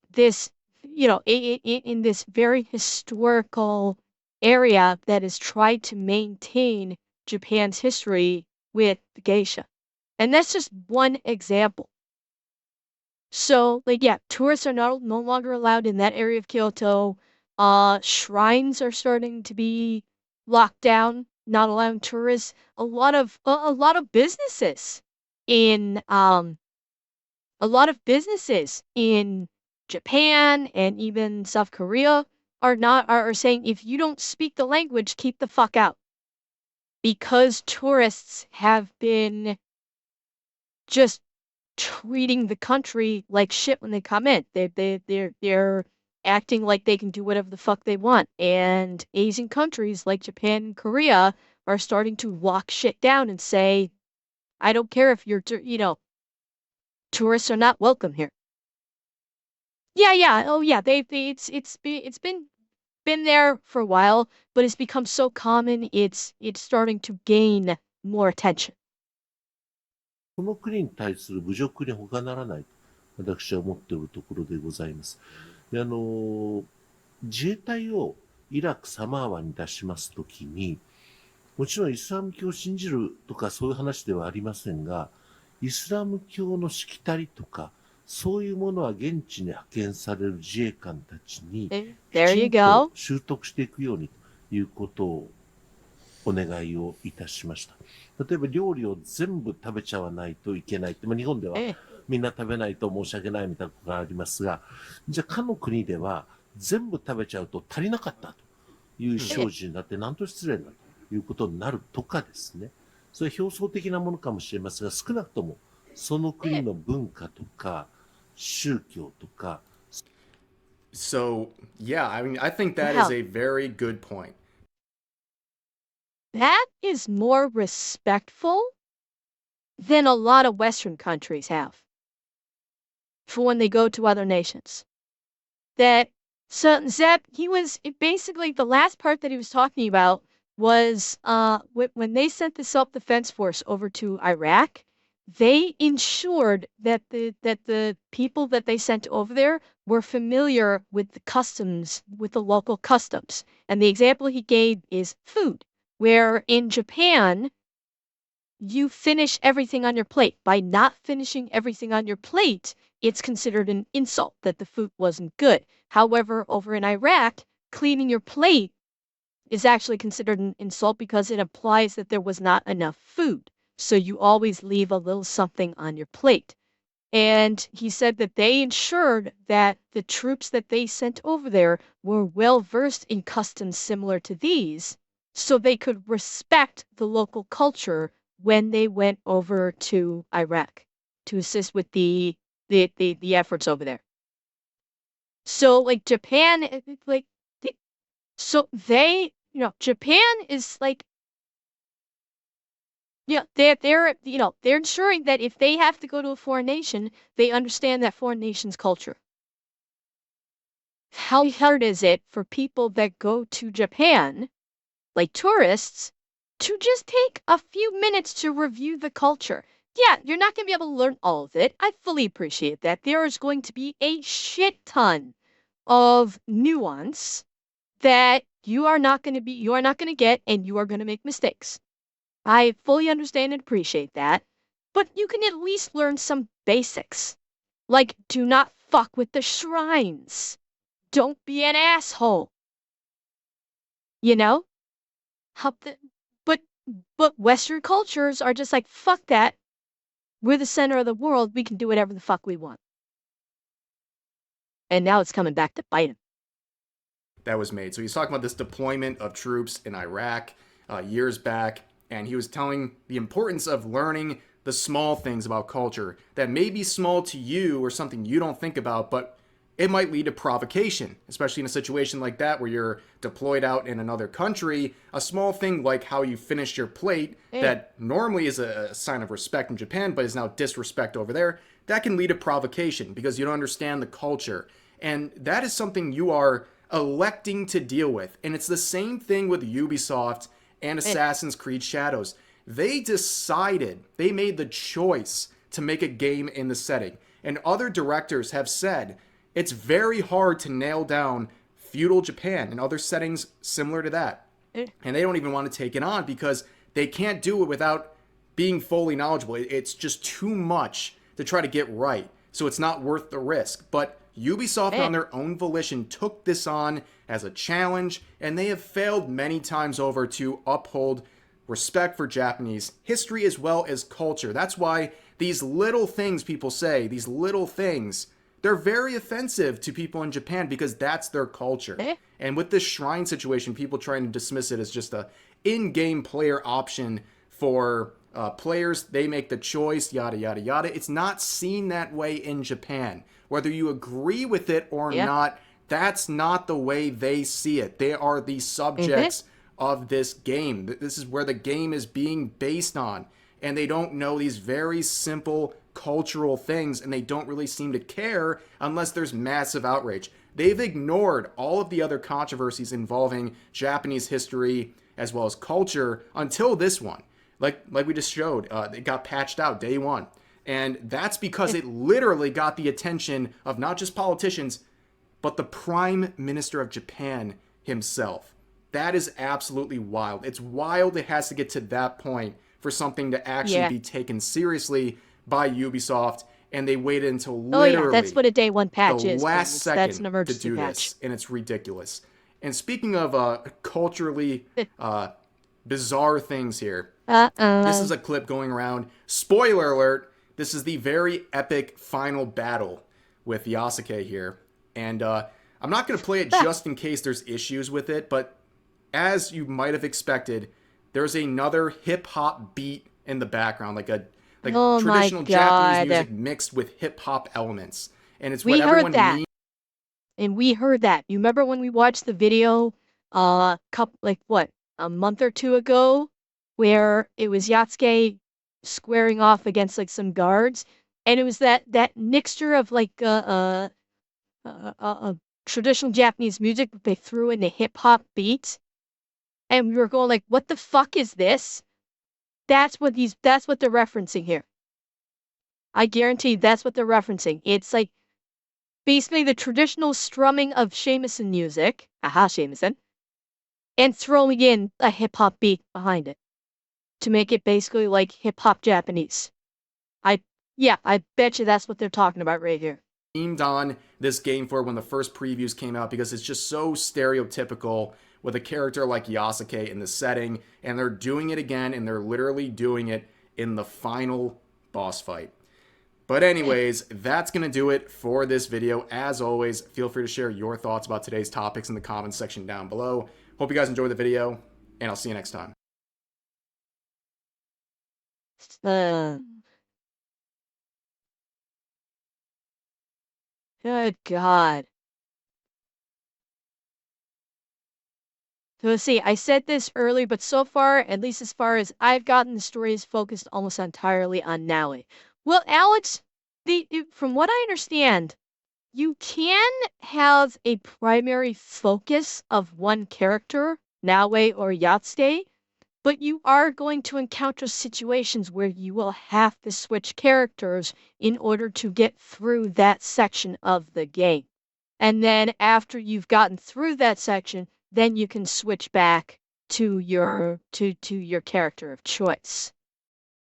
this, in this very historical area that has tried to maintain Japan's history with the geisha. And that's just one example. So, like, yeah, tourists are no longer allowed in that area of Kyoto. Shrines are starting to be locked down, not allowing tourists. A lot of businesses in Japan and even South Korea are saying if you don't speak the language, keep the fuck out. Because tourists have been just treating the country like shit when they come in. They're acting like they can do whatever the fuck they want. And Asian countries like Japan and Korea are starting to lock shit down and say, I don't care if tourists are not welcome here. Yeah. Oh yeah, it's been there for a while, but it's become so common it's starting to gain more attention. この国に対する侮辱に他ならないと私は思っているところでございます。で自衛隊をイラク・サマーワに出しますときに、もちろんイスラム教を信じるとかそういう話ではありませんが、イスラム教のしきたりとか、そういうものは現地に派遣される自衛官たちにきちんと習得していくようにということをお願いをいたしました。例えば料理を全部食べちゃわないといけないって、日本ではみんな食べないと申し訳ないみたいなことがありますが、じゃあかの国では全部食べちゃうと足りなかったという精進になってなんと失礼だということになるとかですね。それ表層的なものかもしれませんが、少なくともその国の文化とか宗教とか。So, yeah, I mean, I think that is a very good point. That is more respectful than a lot of Western countries have for when they go to other nations. So Zeb, basically the last part that he was talking about was when they sent the self-defense force over to Iraq, they ensured that the people that they sent over there were familiar with the customs, with the local customs. And the example he gave is food, where in Japan, you finish everything on your plate. By not finishing everything on your plate, it's considered an insult that the food wasn't good. However, over in Iraq, cleaning your plate is actually considered an insult because it implies that there was not enough food. So you always leave a little something on your plate. And he said that they ensured that the troops that they sent over there were well versed in customs similar to these, so they could respect the local culture when they went over to Iraq to assist with the efforts over there. So like Japan, Japan is like, yeah, they're ensuring that if they have to go to a foreign nation, they understand that foreign nation's culture. How hard is it for people that go to Japan, like tourists, to just take a few minutes to review the culture? Yeah, you're not going to be able to learn all of it. I fully appreciate that. There is going to be a shit ton of nuance that you are not going to get, and you are going to make mistakes. I fully understand and appreciate that, but you can at least learn some basics. Like, do not fuck with the shrines. Don't be an asshole. You know? But Western cultures are just like, fuck that. We're the center of the world. We can do whatever the fuck we want. And now it's coming back to bite him. That was made. So he's talking about this deployment of troops in Iraq years back, and he was telling the importance of learning the small things about culture that may be small to you or something you don't think about, but it might lead to provocation, especially in a situation like that where you're deployed out in another country. A small thing like how you finished your plate that normally is a sign of respect in Japan, but is now disrespect over there, that can lead to provocation because you don't understand the culture. And that is something you are electing to deal with. And it's the same thing with Ubisoft and Assassin's Creed Shadows. They decided, they made the choice to make a game in the setting. And other directors have said it's very hard to nail down feudal Japan and other settings similar to that. And they don't even want to take it on because they can't do it without being fully knowledgeable. It's just too much to try to get right. So it's not worth the risk. But Ubisoft, on their own volition, took this on as a challenge, and they have failed many times over to uphold respect for Japanese history as well as culture. That's why these little things people say, these little things, they're very offensive to people in Japan because that's their culture. And with this shrine situation, people trying to dismiss it as just a in-game player option for players. They make the choice, yada, yada, yada. It's not seen that way in Japan. Whether you agree with it or not, that's not the way they see it. They are the subjects of this game. This is where the game is being based on. And they don't know these very simple cultural things, and they don't really seem to care unless there's massive outrage. They've ignored all of the other controversies involving Japanese history as well as culture until this one. Like we just showed, it got patched out day one. And that's because it literally got the attention of not just politicians, but the Prime Minister of Japan himself. That is absolutely wild. It's wild it has to get to that point for something to actually be taken seriously by Ubisoft, and they waited until literally that's what a day one patch the is. last second That's an to emergency do patch. this, and it's ridiculous. And speaking of culturally bizarre things here, this is a clip going around. Spoiler alert, this is the very epic final battle with Yasuke here. And I'm not going to play it just in case there's issues with it, but as you might have expected, there's another hip-hop beat in the background, like traditional Japanese music mixed with hip-hop elements. And it's what everyone means. And we heard that. You remember when we watched the video a month or two ago, where it was Yatsuke squaring off against like some guards, and it was that mixture of like traditional Japanese music, but they threw in the hip hop beat, and we were going like, "What the fuck is this?" That's what they're referencing here. I guarantee that's what they're referencing. It's like basically the traditional strumming of shamisen music, shamisen, and throwing in a hip hop beat behind it to make it basically like hip hop Japanese. I bet you that's what they're talking about right here. On this game for when the first previews came out because it's just so stereotypical with a character like Yasuke in the setting, and they're doing it again, and they're literally doing it in the final boss fight. But anyways, that's going to do it for this video. As always, feel free to share your thoughts about today's topics in the comments section down below. Hope you guys enjoyed the video, and I'll see you next time. Good God. So let's see, I said this earlier, but so far, at least as far as I've gotten, the story is focused almost entirely on Naue. Well, Alex, from what I understand, you can have a primary focus of one character, Naue or Yatsuke, but you are going to encounter situations where you will have to switch characters in order to get through that section of the game. And then after you've gotten through that section, then you can switch back to your character of choice.